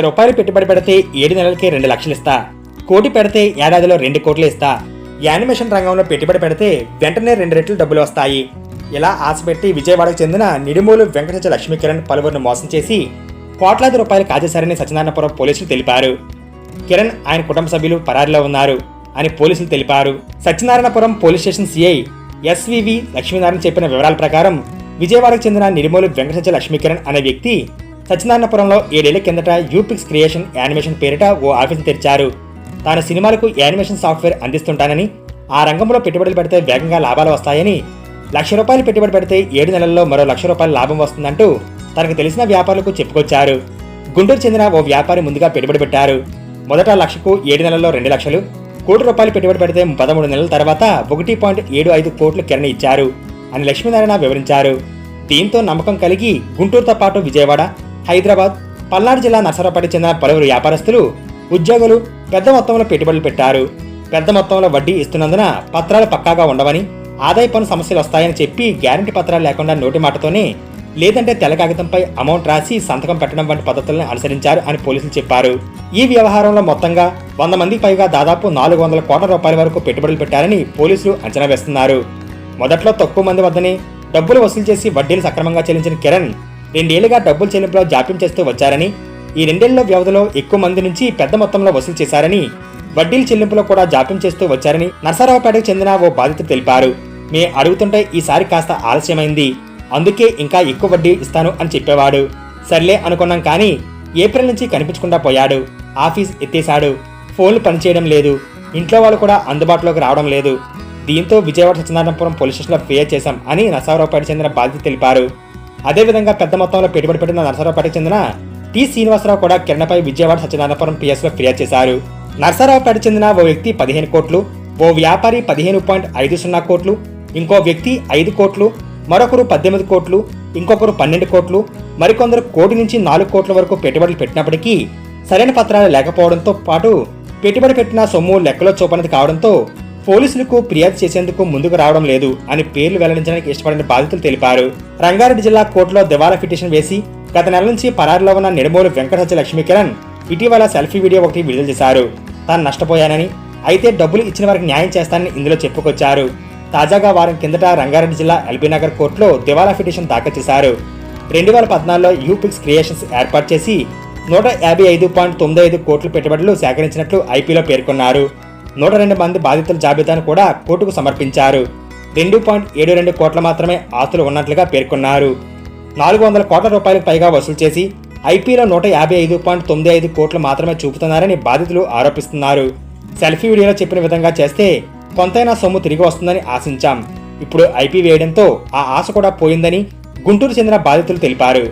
రూపాయలు పెట్టుబడి పెడితే 7 నెలలకి 2 లక్షలు ఇస్తా, కోటి పెడితే ఏడాదిలో 2 కోట్లు ఇస్తా, యానిమేషన్ రంగంలో పెట్టుబడి పెడితే వెంటనే 2 రెట్లు డబ్బులు వస్తాయి. ఇలా ఆశపెట్టి విజయవాడకు చెందిన నిడుమూలు వెంకటేశ లక్ష్మీకిరణ్ పలువురిని మోసం చేసి కోట్లాది రూపాయలు కాజేశారని సత్యనారాయణపురం పోలీసులు తెలిపారు. కిరణ్ ఆయన కుటుంబ సభ్యులు పరారీలో ఉన్నారు అని పోలీసులు తెలిపారు. Satyanarayanapuram police station CI SVV Lakshminarayana చెప్పిన వివరాల ప్రకారం విజయవాడకు చెందిన నిడుమూలు వెంకటేశ లక్ష్మీకిరణ్ అనే వ్యక్తి సత్యనారాయణపురంలో 7 ఏళ్ల కిందట యూపిక్స్ క్రియేషన్ యానిమేషన్ పేరిట ఓ ఆఫీసు తెరిచారు. తాను సినిమాలకు యానిమేషన్ సాఫ్ట్వేర్ అందిస్తుంటానని, ఆ రంగంలో పెట్టుబడులు పెడితే వేగంగా లాభాలు వస్తాయని, రూపాయలు పెట్టుబడి పెడితే 7 నెలల్లో మరో రూపాయల లాభం వస్తుందంటూ తనకు తెలిసిన వ్యాపారులకు చెప్పుకొచ్చారు. గుంటూరు చెందిన ఓ వ్యాపారి ముందుగా పెట్టుబడి పెట్టారు. మొదట 1,00,000కు 7 నెలల్లో 2 లక్షలు, కోటి రూపాయలు పెట్టుబడి పెడితే 13 నెలల తర్వాత 1.75 కోట్లు కిరణ్ ఇచ్చారు అని లక్ష్మీనారాయణ వివరించారు. దీంతో నమ్మకం కలిగి గుంటూరుతో పాటు విజయవాడ, హైదరాబాద్, పల్నాడు జిల్లా నర్సరావుపేటకు చెందిన పలువురు వ్యాపారస్తులు, ఉద్యోగులు పెద్ద మొత్తంలో పెట్టుబడులు పెట్టారు. పెద్ద మొత్తంలో వడ్డీ ఇస్తున్నందున పత్రాలు పక్కాగా ఉండవని, ఆదాయ పన్ను సమస్యలు వస్తాయని చెప్పి గ్యారంటీ పత్రాలు లేకుండా నోటి మాటతోనే, లేదంటే తెల్ల కాగితంపై అమౌంట్ రాసి సంతకం పెట్టడం వంటి పద్ధతులను అనుసరించారు అని పోలీసులు చెప్పారు. ఈ వ్యవహారంలో మొత్తంగా 100 మందికి పైగా దాదాపు 400 కోట్ల రూపాయల వరకు పెట్టుబడులు పెట్టారని పోలీసులు అంచనా వేస్తున్నారు. మొదట్లో తక్కువ మంది వద్దనే డబ్బులు వసూలు చేసి వడ్డీలు సక్రమంగా చెల్లించిన కిరణ్ 2 ఏళ్లుగా డబ్బుల చెల్లింపులో జాప్యం చేస్తూ వచ్చారని, ఈ 2 ఏళ్ల వ్యవధిలో ఎక్కువ మంది నుంచి పెద్ద మొత్తంలో వసూలు చేశారని, వడ్డీల చెల్లింపులో కూడా జాప్యం చేస్తూ వచ్చారని నర్సరావుపేటకు చెందిన ఓ బాధితుడు తెలిపారు. మే అడుగుతుంటే ఈసారి కాస్త ఆలస్యమైంది, అందుకే ఇంకా ఎక్కువ వడ్డీ ఇస్తాను అని చెప్పేవాడు. సర్లే అనుకున్నాం కానీ ఏప్రిల్ నుంచి కనిపించకుండా పోయాడు. ఆఫీస్ ఎత్తేశాడు, ఫోన్లు పనిచేయడం లేదు, ఇంట్లో వాళ్ళు కూడా అందుబాటులోకి రావడం లేదు. దీంతో విజయవాడ సత్యనారాయణపురం పోలీస్ స్టేషన్లో ఫిర్యాదు చేశాం అని నర్సరావుపేట చెందిన బాధితులు తెలిపారు. అదేవిధంగా పెద్ద మొత్తంలో పెట్టుబడి పెట్టిన నర్సరావుపేటకు చెందిన టి శ్రీనివాసరావు కూడా కిరణ్పై విజయవాడ సత్యనారాయణపురం పిఎస్లో ఫిర్యాదు చేశారు. నర్సరావుపేట చెందిన ఓ వ్యక్తి 15 కోట్లు, ఓ వ్యాపారి 15.50 కోట్లు, ఇంకో వ్యక్తి 5 కోట్లు, మరొకరు 18 కోట్లు, ఇంకొకరు 12 కోట్లు, మరికొందరు 1 కోటి నుంచి 4 కోట్ల వరకు పెట్టుబడులు పెట్టినప్పటికీ సరైన పత్రాలు లేకపోవడంతో పాటు పెట్టుబడి పెట్టిన సొమ్ము లెక్కలో చూపనిది కావడంతో పోలీసులకు ఫిర్యాదు చేసేందుకు ముందుకు రావడం లేదు అని పేర్లు వెల్లడించడానికి ఇష్టపడిన బాధితులు తెలిపారు. రంగారెడ్డి జిల్లా కోర్టులో దివాలా పిటిషన్ వేసి గత నెల నుంచి పరారీలో ఉన్న నిడుమూలు వెంకటేశ లక్ష్మీకిరణ్ ఇటీవల సెల్ఫీ వీడియో ఒకటి విడుదల చేశారు. తాను నష్టపోయానని, అయితే డబ్బులు ఇచ్చిన వారికి న్యాయం చేస్తానని ఇందులో చెప్పుకొచ్చారు. తాజాగా వారం కిందట రంగారెడ్డి జిల్లా ఎల్బీనగర్ కోర్టులో దివాలా పిటిషన్ దాఖలు చేశారు. 2014లో యూపిక్స్ క్రియేషన్స్ ఏర్పాటు చేసి 155.95 కోట్ల పెట్టుబడులు సేకరించినట్లు ఐపీలో పేర్కొన్నారు. 102 మంది బాధితుల జాబితాను కూడా కోర్టుకు సమర్పించారు. 2.72 కోట్ల మాత్రమే ఆస్తులు ఉన్నట్లుగా పేర్కొన్నారు. 400 కోట్ల రూపాయలకు పైగా వసూలు చేసి ఐపీలో 155.95 కోట్లు మాత్రమే చూపుతున్నారని బాధితులు ఆరోపిస్తున్నారు. సెల్ఫీ వీడియోలో చెప్పిన విధంగా చేస్తే కొంతైనా సొమ్ము తిరిగి వస్తుందని ఆశించాం. ఇప్పుడు ఐపీ వేయడంతో ఆ ఆశ కూడా పోయిందని గుంటూరు చెందిన బాధితులు తెలిపారు.